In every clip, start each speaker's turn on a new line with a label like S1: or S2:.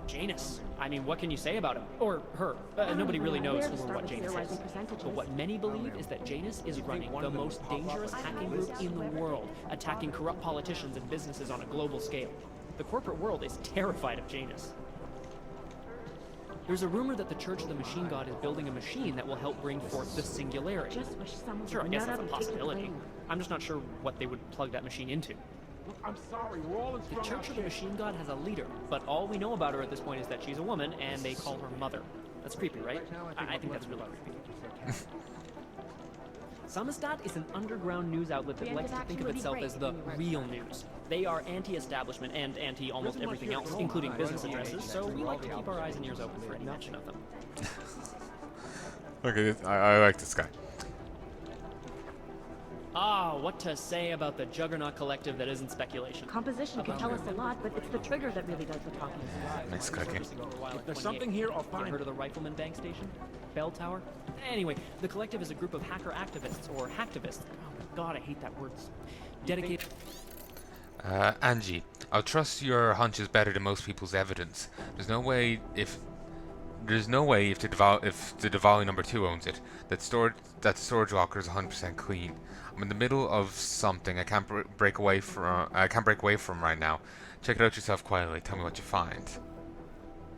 S1: Janus. I mean, what can you say about him? Or her. Nobody really knows who or what Janus is. But what many believe is that Janus is running the most dangerous hacking group in the world, attacking corrupt politicians and businesses on a global scale. The corporate world is terrified of Janus. There's a rumor that the Church of the Machine God is building a machine that will help bring forth the singularity. Sure, I guess that's a possibility. I'm just not sure what they would plug that machine into.
S2: I'm sorry, we're all in
S1: The Church of the Machine God has a leader, but all we know about her at this point is that she's a woman, and they call her Mother. That's creepy, right? I think that's really creepy. Samizdat is an underground news outlet that likes to think of itself as the real news. They are anti-establishment and anti-almost everything else, including business addresses, so we like to keep our eyes and ears open for any mention of them.
S3: Okay, I like this guy.
S1: Ah, what to say about the Juggernaut Collective that isn't speculation.
S4: Composition can tell us a lot, but it's the trigger that really does the talking.
S3: Nice cookie.
S2: If there's something here, I'll find it.
S1: Heard of the Rifleman Bank Station? Bell Tower? Anyway, the Collective is a group of hacker activists, or hacktivists. Oh my god, I hate that word. Dedicated...
S3: Angie, I'll trust your hunch is better than most people's evidence. There's no way if the Diwali number 2 owns it, that the storage locker is 100% clean. I'm in the middle of something I can't break away from right now. Check it out yourself quietly. Tell me what you find.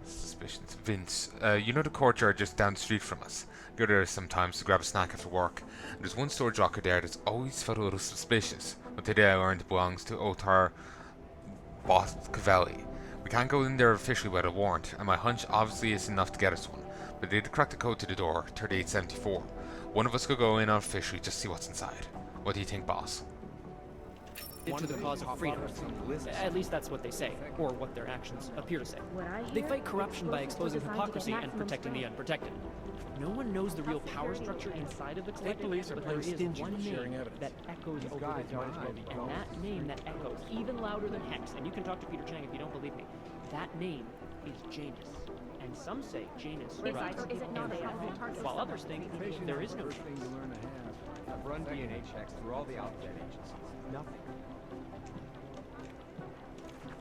S3: Suspicions. Vince, you know the courtyard just down the street from us. Go there sometimes to grab a snack after work. And there's one storage locker there that's always felt a little suspicious. But today I learned it belongs to Otar Botkavelli. We can't go in there officially without a warrant, and my hunch obviously is enough to get us one. But they did crack the code to the door, 3874. One of us could go in unofficially just to see what's inside. What do you think, boss?
S1: to the cause of freedom. At least that's what they say, or what their actions appear to say. They fight corruption by exposing hypocrisy and protecting the unprotected. No one knows the real power structure inside of the collective, but there is one name that echoes over the Yardage movie, and that name that echoes even louder than Hex, and you can talk to Peter Chang if you don't believe me, that name is Janus. And some say Janus runs while others think there is no Janus.
S5: I've run DNA checks through all the alphabet agencies. Nothing.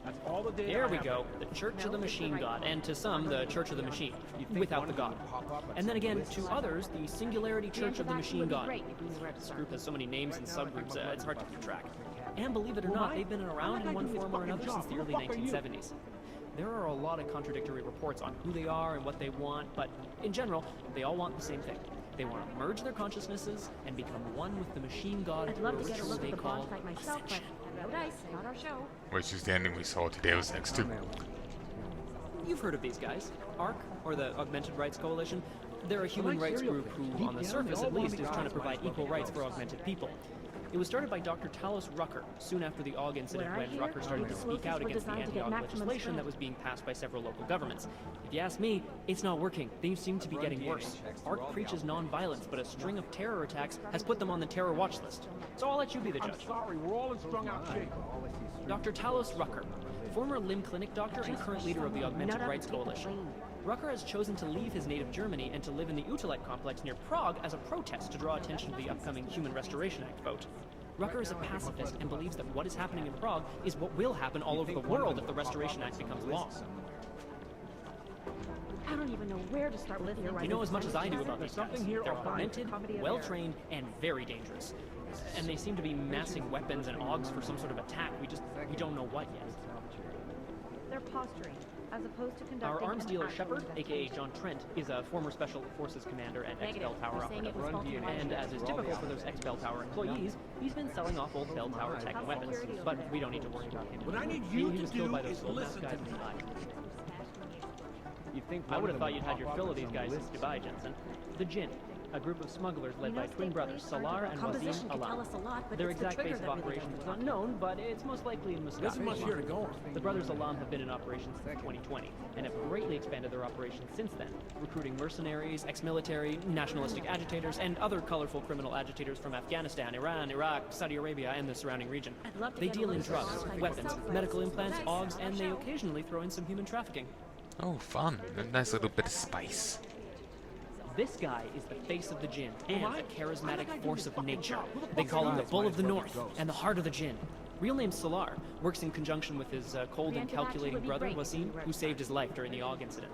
S2: That's all the data.
S1: There we go. The Church of the Machine God, and to some, the Church of the Machine, without the God. And then again, to others, the Singularity Church of the Machine God. This group has so many names and subgroups, it's hard to keep track. And believe it or not, they've been around in one form or another since the early 1970s. There are a lot of contradictory reports on who they are and what they want, but in general, they all want the same thing. They want to merge their consciousnesses and become one with the machine god,
S4: I'd love to get a look at the
S1: call
S4: boss fight myself, but no dice, not our show.
S3: Which is the ending we saw to Deus Ex 2.
S1: You've heard of these guys. ARC, or the Augmented Rights Coalition. They're a human rights group who, on the surface at least, is trying to provide equal rights for augmented people. It was started by Dr. Talos Rucker, soon after the AUG incident when Rucker started to speak out against the anti-AUG legislation that was being passed by several local governments. If you ask me, it's not working. Things seem to be getting worse. ARC preaches non-violence, but a string of terror attacks has put them on the terror watch list. So I'll let you be the judge.
S2: Sorry, we're all in strung out shape.
S1: Dr. Talos Rucker, former limb clinic doctor and current leader of the Augmented Rights Coalition. Rucker has chosen to leave his native Germany and to live in the Utilite complex near Prague as a protest to draw attention to the upcoming Human Restoration Act vote. Rucker is a pacifist and believes that what is happening in Prague is what will happen all over the world if the Restoration Act becomes law.
S4: I don't even know where to start with here.
S1: You know as much as I do about these guys. They're augmented, well-trained, and very dangerous. And they seem to be massing weapons and AUGs for some sort of attack. We don't know what yet.
S4: They're posturing, as opposed to conducting.
S1: Our arms dealer Shepard, aka John Trent, is a former Special Forces commander and ex-Bell Tower operative. And as is typical for those ex-Bell Tower employees, he's been selling off old Bell Tower tech and weapons. But we don't need to worry about him.
S2: What I need you
S1: He was
S2: to
S1: killed
S2: do
S1: by those
S2: is
S1: old
S2: listen
S1: guys
S2: to
S1: in
S2: me.
S1: Dubai. I would have thought you'd had your fill of these guys since Dubai, Jensen. The Jinn, a group of smugglers led by twin brothers Salar and Wazim Alam. Their exact base of operations is unknown, but it's most likely in Muscat.
S2: There isn't much here to go on.
S1: The brothers Alam have been in operation since 2020 and have greatly expanded their operations since then, recruiting mercenaries, ex-military, nationalistic agitators, and other colorful criminal agitators from Afghanistan, Iran, Iraq, Saudi Arabia, and the surrounding region. They deal in drugs, weapons, medical implants, AUGs, and they occasionally throw in some human trafficking.
S3: Oh, fun. A nice little bit of spice.
S1: This guy is the face of the Jinn and a charismatic force of nature. They call him the Bull of the North and the Heart of the Jinn. Real name Salar, works in conjunction with his cold and calculating brother, Wasim, who saved his life during the AUG incident.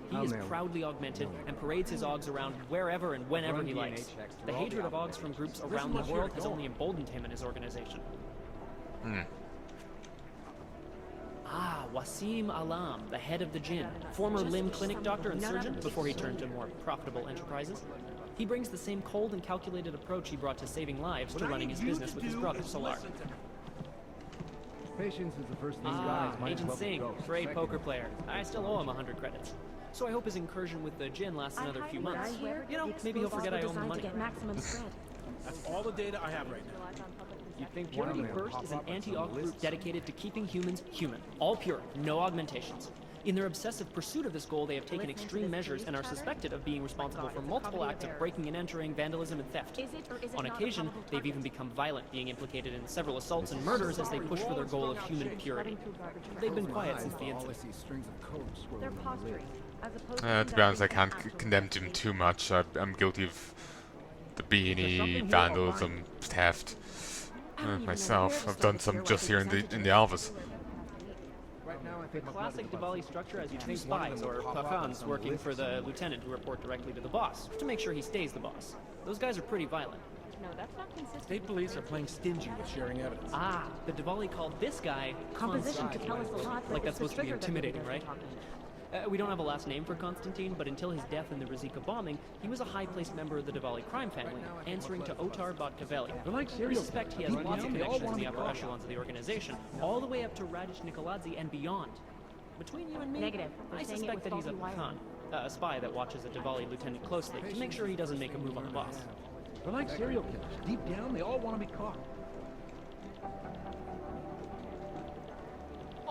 S1: He is proudly augmented and parades his AUGs around wherever and whenever he likes. The hatred of AUGs from groups around the world has only emboldened him and his organization. Ah, Wasim Alam, the head of the Jinn, former limb clinic doctor and surgeon before he turned to more profitable enterprises. He brings the same cold and calculated approach he brought to saving lives to running his business with his brother, Salar.
S5: Patience is the first thing guys might as
S1: Agent
S5: well be
S1: Singh,
S5: ghosts.
S1: great poker player. I still owe him 100 credits. So I hope his incursion with the Jinn lasts another few months. You know, maybe he'll forget I owe him the money.
S2: That's all the data I have right now.
S5: You think
S1: Purity First is an anti-AUG group dedicated to keeping humans human. All pure, no augmentations. In their obsessive pursuit of this goal, they have taken extreme measures and are suspected of being responsible for multiple acts of breaking and entering, vandalism, and theft. On occasion, they've even become violent, being implicated in several assaults and murders as they push for their goal of human purity. They've been quiet since the incident.
S4: They're posturing, as opposed
S3: To be honest, I can't condemn him too much. I'm guilty of the B&E, vandalism, theft. Myself, I've done some just here in the Alvis.
S1: The classic Diwali structure has two spies, or Pakhans, working for the lieutenant who report directly to the boss, to make sure he stays the boss. Those guys are pretty violent.
S4: No, that's not consistent.
S2: State police are playing stingy with sharing evidence.
S1: Ah, the Diwali called this guy
S4: Composition could tell us a lot, but
S1: like that's
S4: it's the
S1: supposed to be
S4: trigger that
S1: intimidating,
S4: really
S1: right?
S4: does the talking.
S1: We don't have a last name for Constantine, but until his death in the Rizika bombing, he was a high-placed member of the Diwali crime family, answering to Otar Batkaveli.
S2: They're like
S1: We
S2: serial
S1: suspect he
S2: killers.
S1: has lots of
S2: They all
S1: connections in
S2: wanna
S1: the
S2: be
S1: upper
S2: caught.
S1: echelons of the organization, all the way up to Radish Nikoladze and beyond. Between you and me,
S4: Negative. They're
S1: I
S4: saying it
S1: suspect
S4: was
S1: that he's a
S4: faulty wiring.
S1: Pakhan, a spy that watches a Diwali lieutenant closely to make sure he doesn't make a move on the boss.
S2: They're like serial killers. Deep down, they all want to be caught.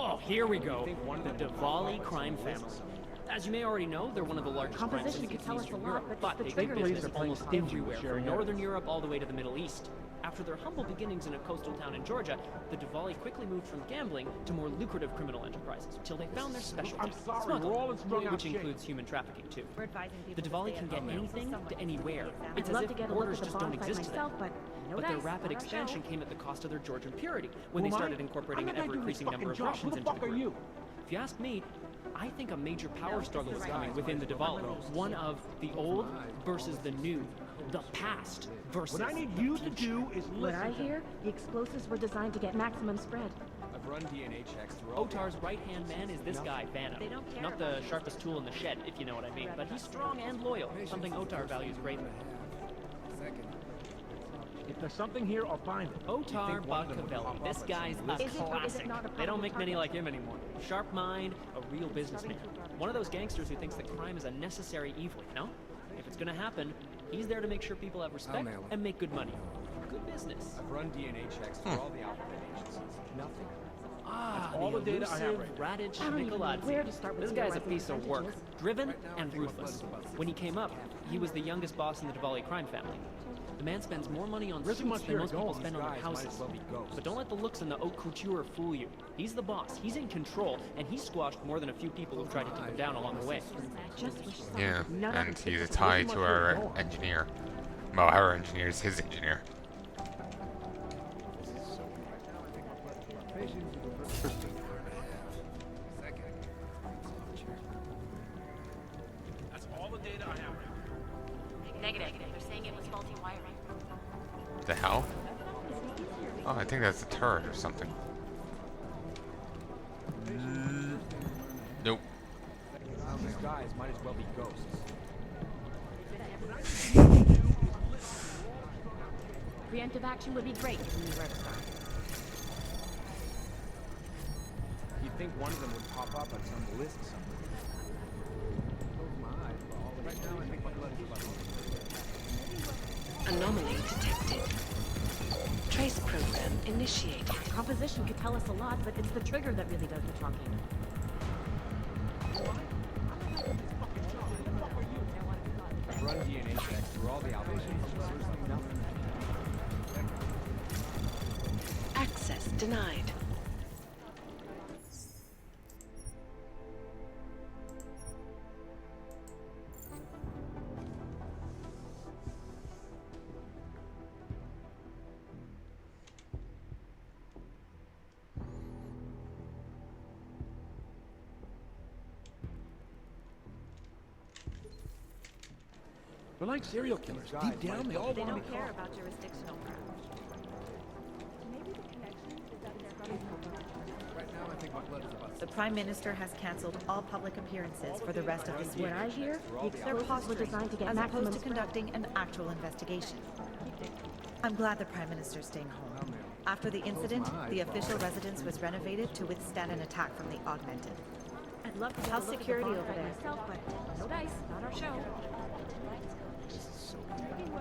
S1: Oh, here we go. The Diwali crime family. As you may already know, they're one of the largest crime
S4: Composition could
S1: syndicates in
S4: tell us
S1: Eastern
S4: a lot,
S1: Europe,
S4: but
S1: but
S4: it's
S1: they
S4: the
S1: do
S4: trigger
S1: business
S2: that really
S1: almost
S2: stingy with
S1: everywhere,
S2: sharing
S1: from Northern
S2: evidence.
S1: Europe all the way to the Middle East. After their humble beginnings in a coastal town in Georgia, the Diwali quickly moved from gambling to more lucrative criminal enterprises, till they found their specialty,
S2: I'm sorry,
S1: smuggling,
S2: we're all in strung out
S1: which
S2: shape.
S1: includes human trafficking too.
S4: We're advising
S1: The
S4: people
S1: Diwali
S4: to
S1: can
S4: stay
S1: get
S4: at home.
S1: anything
S4: Someone
S1: to anywhere.
S4: I'd
S1: It's as
S4: love
S1: if
S4: to get a look
S1: borders
S4: at the
S1: just don't
S4: bonfire
S1: exist to them.
S4: myself, but no
S1: But
S4: dice,
S1: their rapid
S4: not our
S1: expansion
S4: show.
S1: came at the cost of their Georgian purity, when they
S2: Who am I?
S1: started incorporating
S2: I'm
S1: an
S2: not doing
S1: ever-increasing
S2: this
S1: number of
S2: fucking job.
S1: Russians
S2: Who the
S1: into
S2: fuck
S1: the
S2: are
S1: group.
S2: you?
S1: If you ask me, I think a major power struggle is coming within the Diwali. One of the old versus the new. The past versus
S2: What I need
S1: the
S2: you to
S1: future.
S2: do is
S4: What
S2: listen
S4: I
S2: to
S4: hear, the explosives were designed to get maximum spread.
S5: I've run DNA checks through all
S1: Otar's right-hand man is this guy, Vanna. Not the sharpest tool in the shed, if you know what I mean, but he's strong and loyal, something Otar values greatly.
S2: If there's something here, I'll find it.
S1: Otar Batkaveli, this guy's a
S4: Is it or is it
S1: classic.
S4: not a
S1: They don't make many
S4: target?
S1: like him anymore. Sharp mind, a real businessman. One of those gangsters who thinks that crime is a necessary evil, you know? If it's gonna happen, he's there to make sure people have respect and make good money. Good business.
S5: I've run DNA checks through all the alphabet agencies. Nothing.
S1: Ah,
S2: all the data I have
S1: elusive
S2: right
S1: Radic
S4: I don't even know where to
S1: Nikoladze.
S4: start with
S1: This guy's a
S4: theorizing
S1: piece of work.
S4: percentages.
S1: Driven and ruthless. When he came up, he was the youngest boss in the Diwali crime family. The man spends more money on
S2: There isn't
S1: suits
S2: much
S1: than
S2: here
S1: most
S2: to go
S1: people
S2: on.
S1: spend on their
S5: These guys might
S1: houses.
S5: as well be ghosts.
S1: But don't let the looks and the haute couture fool you. He's the boss. He's in control, and he's squashed more than a few people who've tried to take him down along the way.
S4: Just wish someone
S3: Yeah,
S4: would nut up
S3: and
S4: fix
S3: he's a
S4: it.
S3: tie to our engineer. Well, our engineer is his engineer.
S2: That's all the data I have right now.
S4: Negative. They're saying it was faulty wiring.
S3: The hell? Oh, I think that's a turret or something. Nope.
S5: These guys might as well be ghosts.
S4: Preemptive action would be great if we knew where to start.
S5: You'd think one of them would pop up on some list somewhere. Close my eyes, but all right now I think my blood is about
S6: Anomaly detected. Trace program initiated.
S4: Composition could tell us a lot, but it's the trigger that really does the talking.
S5: I've run DNA checks through all the alphabet agencies. Nothing.
S6: Access denied.
S2: They're like serial killers. Deep down, they all
S4: They
S2: want to
S4: don't
S2: be
S4: care
S2: caught.
S4: about jurisdictional grounds. Maybe the connection is that they're
S5: Right now, I think my blood is about
S7: The Prime Minister has cancelled all public appearances for the rest of this week.
S4: What I hear, the
S7: They're
S4: explosives were
S7: posturing,
S4: designed to get
S7: as
S4: maximum
S7: opposed to
S4: spread.
S7: conducting an actual investigation. I'm glad the Prime Minister's staying home. After the incident, the official residence was renovated to withstand an attack from the Augmented.
S4: I'd love to get
S7: How's
S4: a look
S7: security
S4: at the
S7: over there?
S4: myself, but no dice, not our show.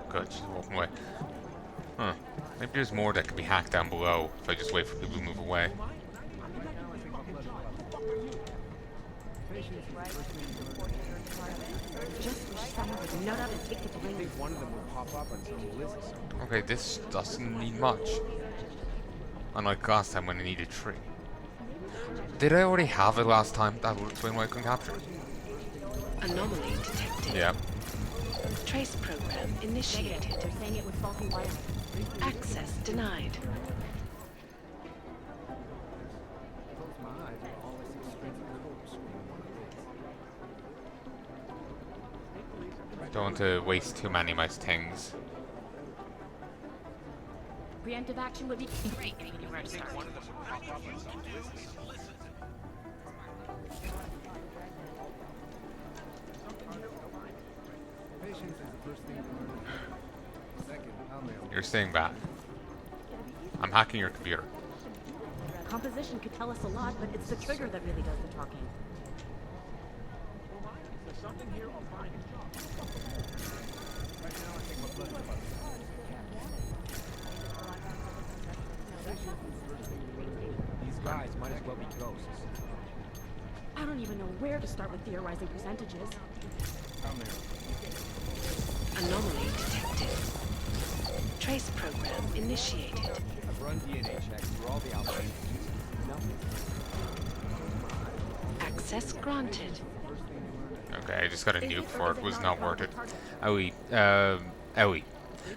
S3: Good, she's walking away. Huh. Maybe there's more that could be hacked down below if I just wait for people to move away.
S4: Just wish someone would nut up and take the
S5: I
S4: blame.
S5: think one of them would pop up on some list somewhere.
S3: Okay, this doesn't need much. Unlike last time when I needed 3. Did I already have it last time? That will explain why I couldn't capture it.
S6: Anomaly detected.
S3: Yeah.
S6: Trace program initiated.
S4: They're saying it was faulty wiring.
S6: Access denied.
S5: Close my eyes, and all I see is strings of corpse screaming on the list.
S3: Don't want to waste too many of my things.
S4: Preemptive action would be great if you knew where to start.
S5: Patience is the first thing to learn. Second, I'll nail it.
S3: You're staying back. I'm hacking your computer.
S4: Composition could tell us a lot, but it's the trigger that really does the talking.
S2: There's something here, I'll find it.
S5: Right now, I think my blood is about These guys might as well be ghosts.
S4: I don't even know where to start with theorizing percentages.
S5: I'll nail it.
S6: Anomaly detected. Trace program initiated.
S5: I've run DNA checks through all the outlets. Nothing.
S6: Access granted.
S3: Okay, I just got a nuke for it. Was not worth it. Owie. Owie.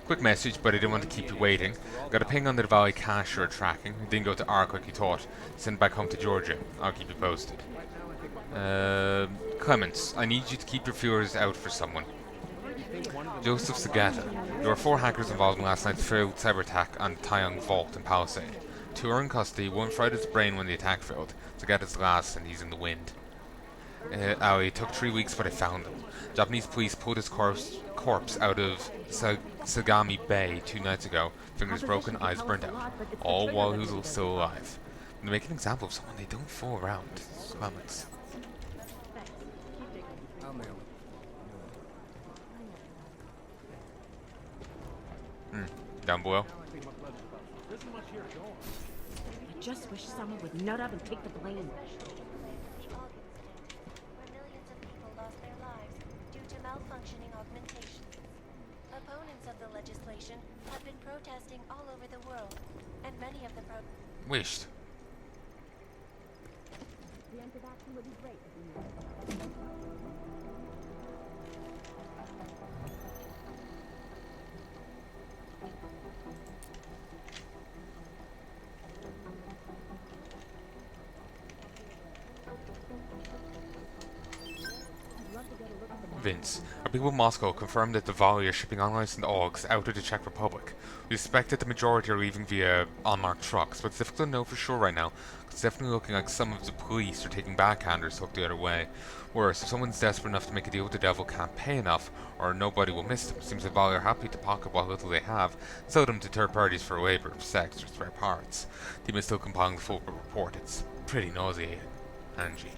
S3: Quick message, but I didn't want to keep you waiting. Got a ping on the Valley cache you're tracking. It didn't go to Ark like you thought. Send it back home to Georgia. I'll keep you posted. Clements, I need you to keep your viewers out for someone. Joseph Sagata. There were 4 hackers involved in last night's failed cyber attack on the Taeyong Vault in Palisade. 2 are in custody, 1 fried his brain when the attack failed. Sagata's last and he's in the wind. It took 3 weeks but I found him. Japanese police pulled his corpse out of Sagami Bay 2 nights ago. Fingers broken, eyes burned out. All while he was still alive. When they make an example of someone, they don't fool around. Clements.
S5: I'll nail it.
S3: Down below.
S4: I just wish someone would nut up and take the blame.
S8: Especially in August, where millions of people lost their lives due to malfunctioning augmentation. Opponents of the legislation have been protesting all over the world, and many of the
S3: Wished.
S4: Preemptive action would be great if you knew.
S3: Vince, our people in Moscow confirmed that the Volley are shipping unlicensed augs out of the Czech Republic. We suspect that the majority are leaving via unmarked trucks, but it's difficult to know for sure right now. It's definitely looking like some of the police are taking backhanders to look the other way. Worse, if someone's desperate enough to make a deal with the devil can't pay enough, or nobody will miss them. Seems the Volley are happy to pocket what little they have, sell them to third parties for labor, sex, or spare parts. Team is still compiling the full report. It's pretty nauseating. Angie.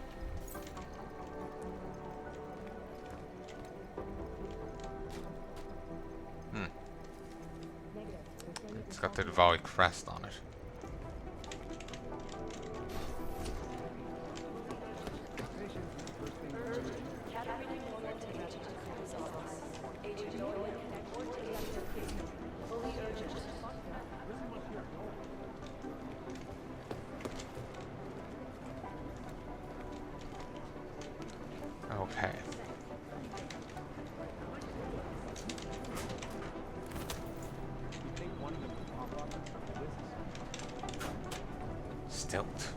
S3: It's got the Volley crest on it. Okay. Stealth.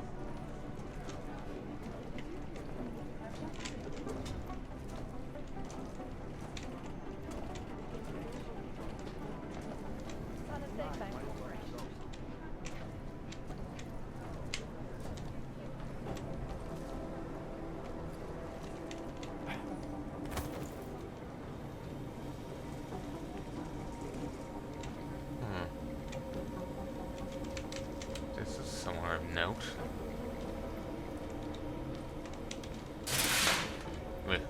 S3: out. Wait.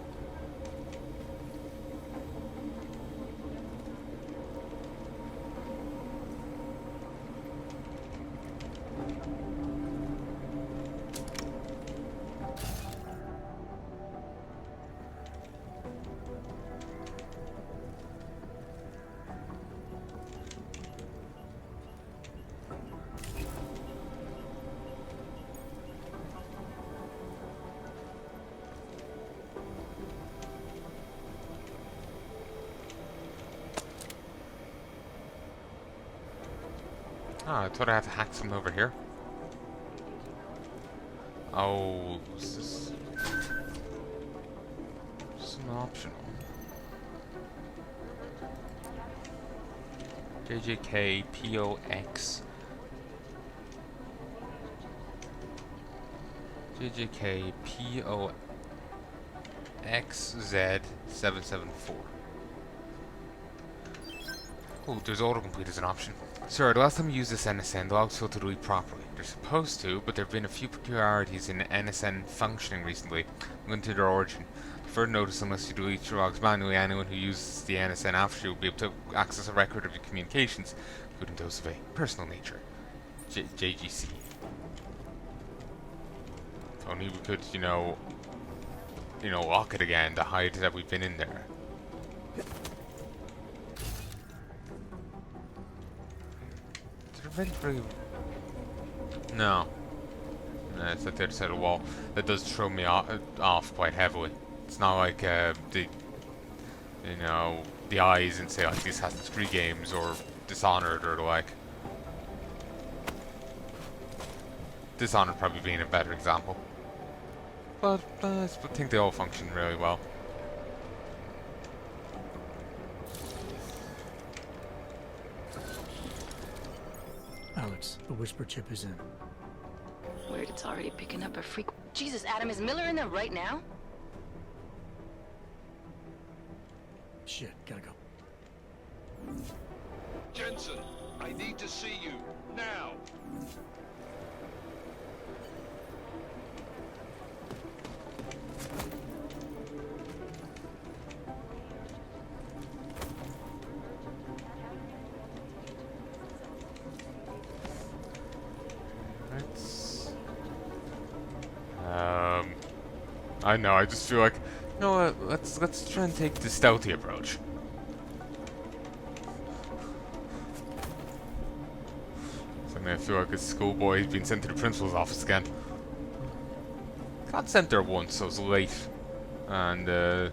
S3: Ah, I thought I had to hack something over here. Oh, this is an optional. JJK POX. JJK POXZ774. Oh, there's autocomplete as an option. Sir, the last time you used this NSN, the logs filtered read properly. They're supposed to, but there have been a few peculiarities in NSN functioning recently. I'm going to their origin. Further notice, unless you delete your logs manually, anyone who uses the NSN after you will be able to access a record of your communications, including those of a personal nature. JGC. If only we could, you know, lock it again to hide that we've been in there. Really... No. It's at the other side of the wall. That does throw me off quite heavily. It's not like the eyes in, say, like the Assassin's Creed games or Dishonored or the like. Dishonored probably being a better example. But I think they all function really well.
S9: Alex, the whisper chip is in.
S6: Weird, it's already picking up a freak. Jesus, Adam, is Miller in there right now?
S9: Shit, gotta go.
S2: Jensen, I need to see you now.
S3: I know, I just feel like, you know what, let's try and take the stealthy approach. Suddenly I feel like a schoolboy has been sent to the principal's office again. Got sent there once, I was late. And,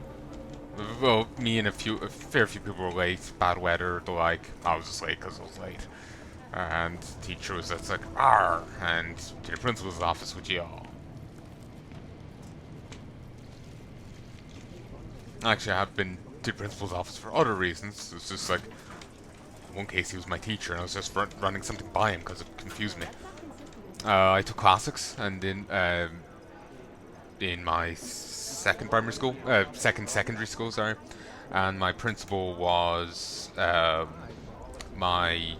S3: well, me and a fair few people were late, bad weather, the like. I was just late because I was late. And the teacher was just like, "Arr!" and to the principal's office with you all. Actually, I have been to the principal's office for other reasons. It was just like, in one case he was my teacher and I was just running something by him because it confused me. I took classics, and in my second secondary school, sorry, and my principal was my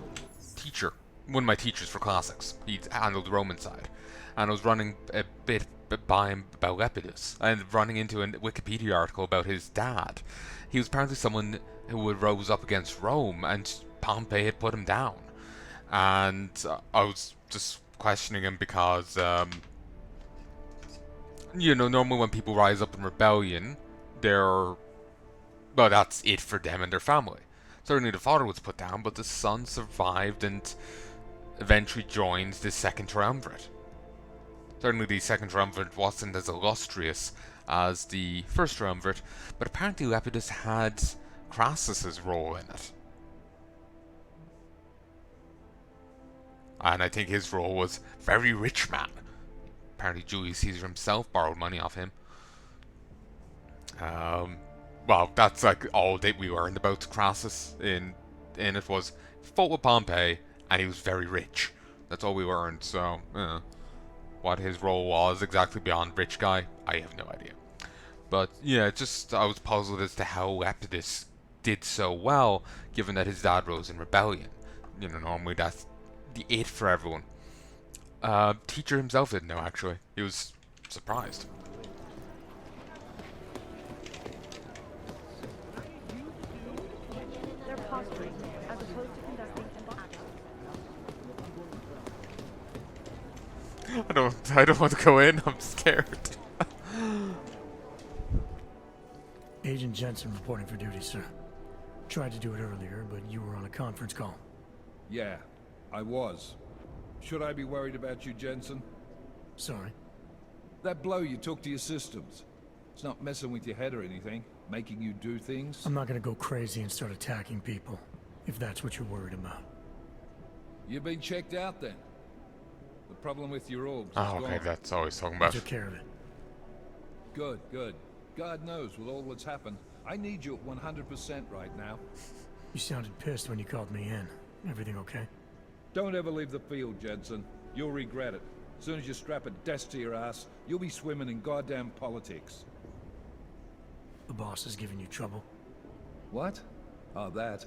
S3: teacher, one of my teachers for classics. He handled the Roman side, and I was running a bit by him about Lepidus, and running into a Wikipedia article about his dad. He was apparently someone who rose up against Rome, and Pompey had put him down. And I was just questioning him because, you know, normally when people rise up in rebellion, well, that's it for them and their family. Certainly the father was put down, but the son survived and eventually joined the second triumvirate. Certainly the second triumvirate wasn't as illustrious as the first triumvirate, but apparently Lepidus had Crassus's role in it. And I think his role was very rich man. Apparently Julius Caesar himself borrowed money off him. Well, that's like all that we learned about Crassus in it was fought with Pompey, and he was very rich. That's all we learned, so, what his role was exactly beyond rich guy, I have no idea. But, yeah, I was puzzled as to how Lepidus did so well, given that his dad rose in rebellion. You know, normally that's the it for everyone. Teacher himself didn't know, actually. He was surprised.
S4: They're posturing, as opposed to conducting an action.
S3: I don't want to go in, I'm scared.
S9: Agent Jensen reporting for duty, sir. Tried to do it earlier, but you were on a conference call.
S2: Yeah, I was. Should I be worried about you, Jensen?
S9: Sorry.
S2: That blow you took to your systems. It's not messing with your head or anything, making you do things.
S9: I'm not gonna go crazy and start attacking people, if that's what you're worried about.
S2: You've been checked out then. The problem with your orbs is
S3: Oh, okay,
S2: gone.
S3: that's all he's talking
S9: I
S3: about.
S9: took care of it.
S2: Good, good. God knows with all that's happened, I need you at 100% right now.
S9: You sounded pissed when you called me in. Everything okay?
S2: Don't ever leave the field, Jensen. You'll regret it. As soon as you strap a desk to your ass, you'll be swimming in goddamn politics.
S9: The boss is giving you trouble?
S2: What? Oh, that?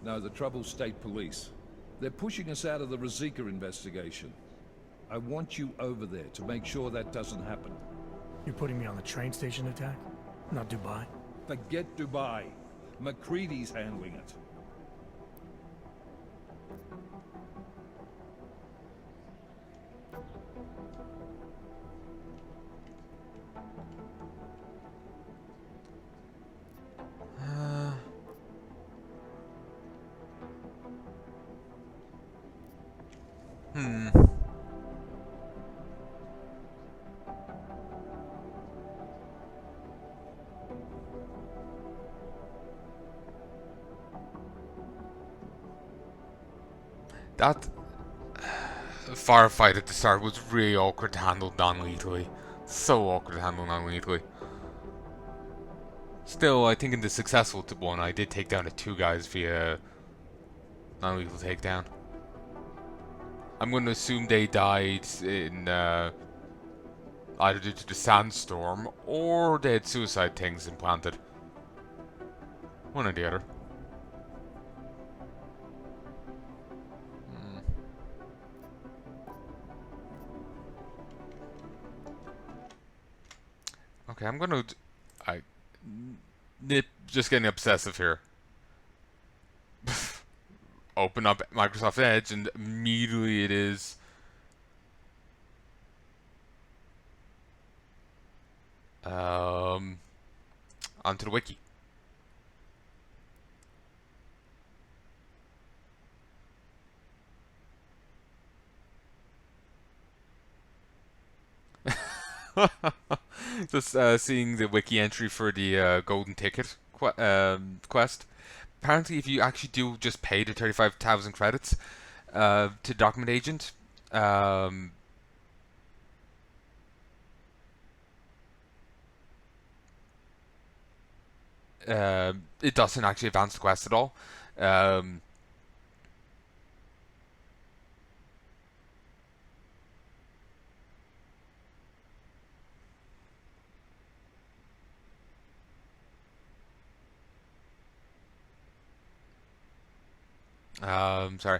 S2: No, the trouble's state police. They're pushing us out of the Rosika investigation. I want you over there to make sure that doesn't happen.
S9: You're putting me on the train station attack? Not Dubai?
S2: Forget Dubai. McCready's handling it.
S3: That firefight at the start was really awkward to handle non-lethally. So awkward to handle non-lethally. Still, I think in the successful one, I did take down the 2 guys via non-lethal takedown. I'm going to assume they died in either due to the sandstorm or they had suicide things implanted. One or the other. Okay, I'm gonna... just getting obsessive here. Open up Microsoft Edge and immediately it is... onto the wiki. Just seeing the wiki entry for the golden ticket quest. Apparently, if you actually do just pay the 35,000 credits to document agent, it doesn't actually advance the quest at all. Sorry.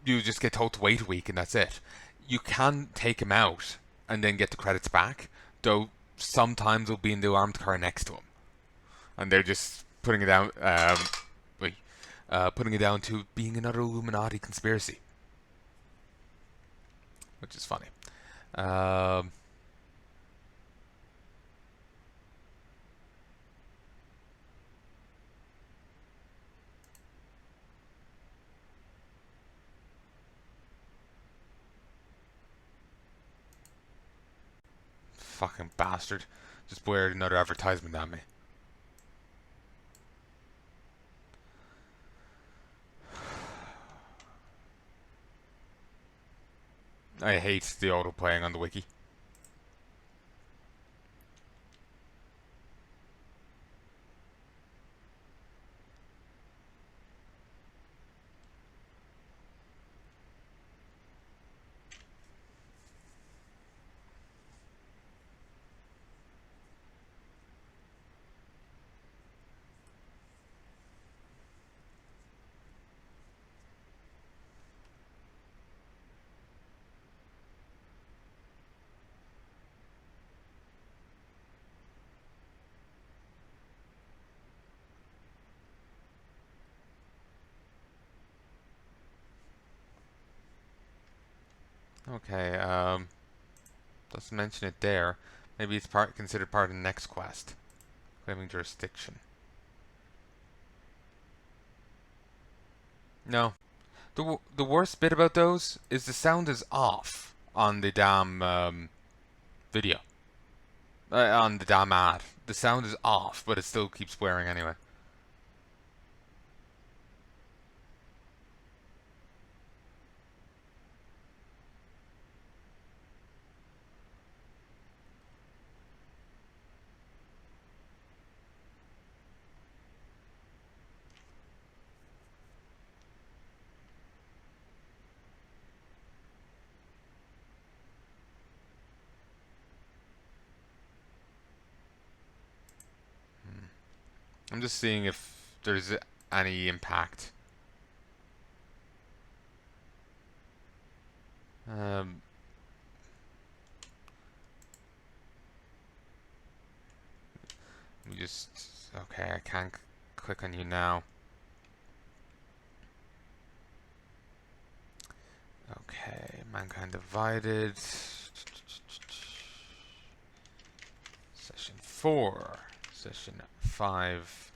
S3: You just get told to wait a week and that's it. You can take them out and then get the credits back, though sometimes they'll be in the armed car next to them. And they're just putting it down, putting it down to being another Illuminati conspiracy. Which is funny. Fucking bastard. Just blared another advertisement at me. I hate the auto playing on the wiki. Okay, doesn't mention it there. Maybe it's considered part of the next quest. Claiming jurisdiction. No. The worst bit about those is the sound is off on the damn video. On the damn ad. The sound is off, but it still keeps swearing anyway. I'm just seeing if there's any impact. We just... Okay, I can't click on you now. Okay, Mankind Divided. Session 4. Session 5.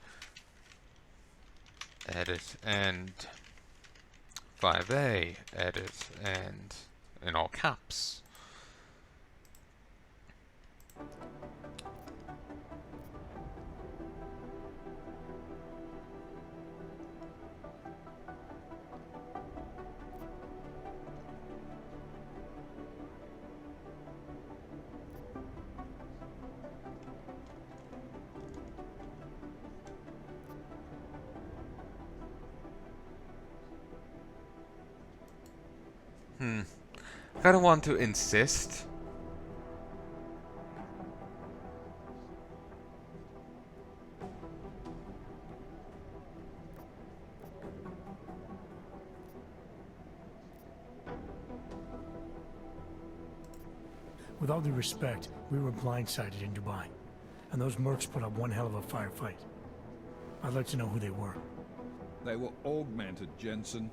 S3: Edit end. 5A. Edit end. In all caps. I kind of want to insist.
S9: With all due respect, we were blindsided in Dubai, and those mercs put up one hell of a firefight. I'd like to know who they were.
S2: They were augmented, Jensen.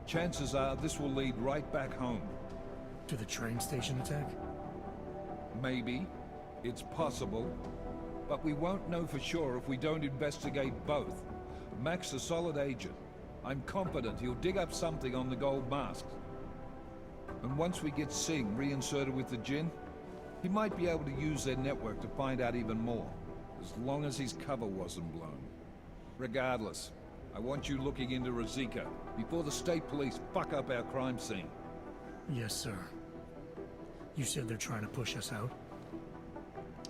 S2: Chances are this will lead right back home.
S9: To the train station attack?
S2: Maybe. It's possible. But we won't know for sure if we don't investigate both. Mac's a solid agent. I'm confident he'll dig up something on the gold masks. And once we get Singh reinserted with the Jinn, he might be able to use their network to find out even more. As long as his cover wasn't blown. Regardless, I want you looking into Rosika before the state police fuck up our crime scene.
S9: Yes, sir. You said they're trying to push us out?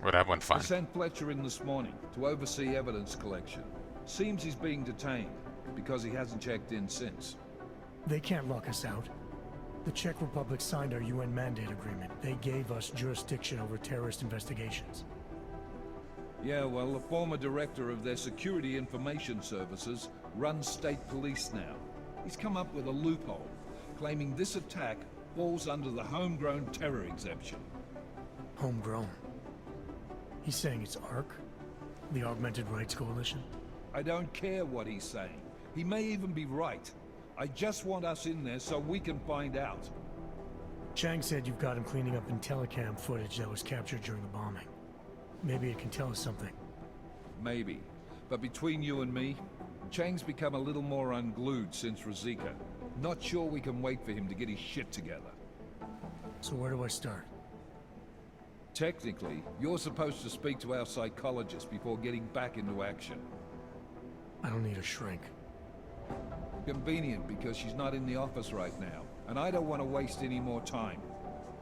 S3: Well, that went
S2: I
S3: fine.
S2: sent Fletcher in this morning to oversee evidence collection. Seems he's being detained because he hasn't checked in since.
S9: They can't lock us out. The Czech Republic signed our UN mandate agreement. They gave us jurisdiction over terrorist investigations.
S2: Yeah, well, the former director of their security information services runs state police now. He's come up with a loophole, claiming this attack falls under the homegrown terror exemption.
S9: Homegrown? He's saying it's ARC? The Augmented Rights Coalition?
S2: I don't care what he's saying. He may even be right. I just want us in there so we can find out.
S9: Chang said you've got him cleaning up Intellicam footage that was captured during the bombing. Maybe it can tell us something.
S2: Maybe. But between you and me, Chang's become a little more unglued since Rosika. Not sure we can wait for him to get his shit together.
S9: So where do I start?
S2: Technically, you're supposed to speak to our psychologist before getting back into action.
S9: I don't need a shrink.
S2: Convenient because she's not in the office right now, and I don't want to waste any more time.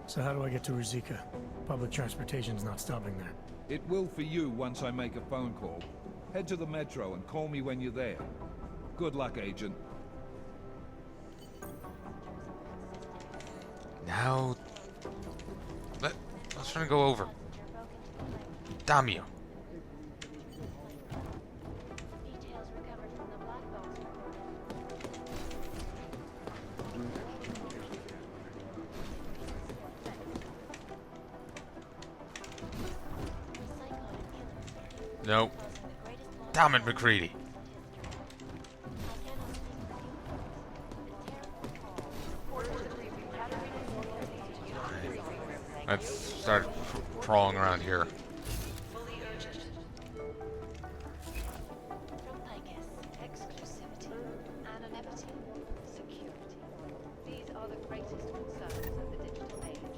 S9: So how do I get to Rosika? Public transportation's not stopping there.
S2: It will for you once I make a phone call. Head to the metro and call me when you're there. Good luck, Agent.
S3: Now... I was trying to go over. Damn you.
S8: Details recovered from the black box report.
S3: No. Damn it, McCready. Let's start crawling around here.
S8: From Picus, exclusivity, anonymity, security.
S4: These are the greatest concerns of the digital age,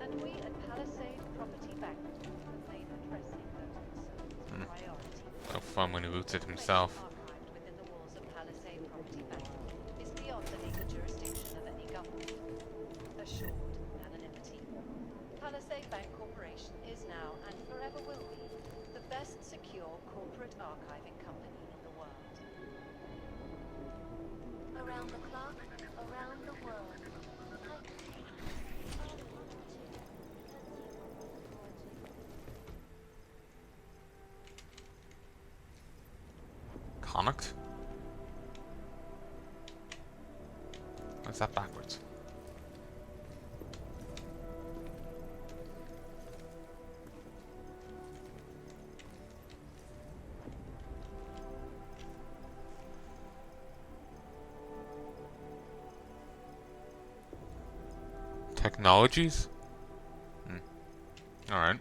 S4: and we at Palisade Property Bank have made addressing those concerns a priority.
S3: No fun when he boots it himself.
S4: Archived within the walls of Palisade Property Bank is beyond the legal jurisdiction of any government. Assured anonymity. Palisade Bank Corporation is now and forever will be the best secure corporate archiving company in the world.
S8: Around the clock, around the world.
S3: Connacht? What's that backwards? Technologies? Alright.